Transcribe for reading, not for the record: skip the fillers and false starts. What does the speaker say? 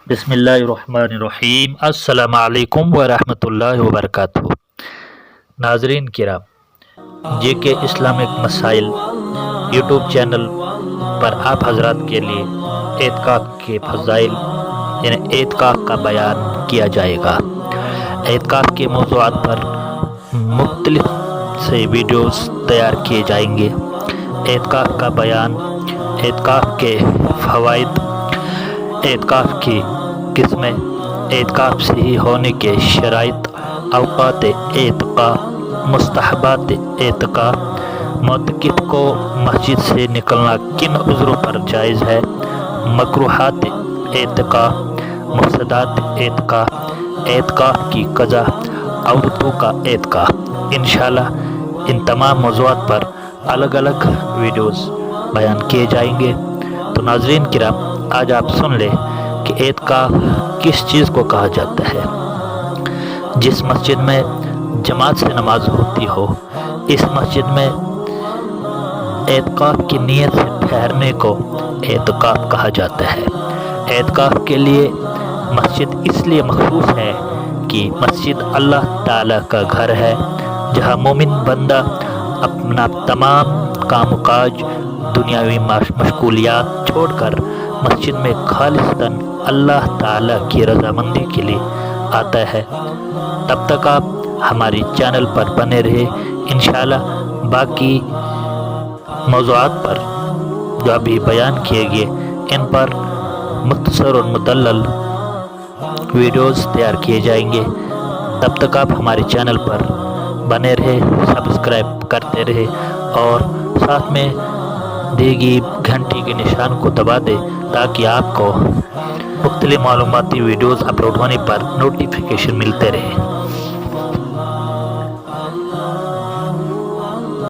بسم اللہ الرحمن الرحیم۔ السلام علیکم ورحمۃ اللہ وبرکاتہ۔ ناظرین کرام، جے کے اسلامک مسائل یوٹیوب چینل پر آپ حضرات کے لیے اعتکاف کے فضائل یعنی اعتکاف کا بیان کیا جائے گا۔ اعتکاف کے موضوعات پر مختلف سے ویڈیوز تیار کیے جائیں گے۔ اعتکاف کا بیان، اعتکاف کے فوائد، اعتکاف کی قسمیں، اعتکاف صحیح ہونے کے شرائط، اوقات اعتکاف، مستحبات اعتکاف، معتکف کو مسجد سے نکلنا کن عذروں پر جائز ہے، مکروہات اعتکاف، مفسدات اعتکاف، اعتکاف کی قضا، عورتوں کا اعتکاف۔ انشاءاللہ ان تمام موضوعات پر الگ الگ ویڈیوز بیان کیے جائیں گے۔ تو ناظرین کرام، آج آپ سن لیں کہ اعتکاف کس چیز کو کہا جاتا ہے۔ جس مسجد میں جماعت سے نماز ہوتی ہو، اس مسجد میں اعتکاف کی نیت سے ٹھہرنے کو اعتکاف کہا جاتا ہے۔ اعتکاف کے لیے مسجد اس لیے مخصوص ہے کہ مسجد اللہ تعالیٰ کا گھر ہے، جہاں مومن بندہ اپنا تمام کام و کاج، دنیاوی مشغولیات چھوڑ کر مسجد میں خالصتاً اللہ تعالیٰ کی رضامندی کے لیے آتا ہے۔ تب تک آپ ہماری چینل پر بنے رہے۔ انشاءاللہ باقی موضوعات پر جو ابھی بیان کیے گئے ان پر مختصر اور مدلل ویڈیوز تیار کیے جائیں گے۔ تب تک آپ ہمارے چینل پر بنے رہے، سبسکرائب کرتے رہے اور ساتھ میں دی گئی گھنٹی کے نشان کو دبا دے تاکہ آپ کو مختلف معلوماتی ویڈیوز اپلوڈ ہونے پر نوٹیفیکیشن ملتے رہے۔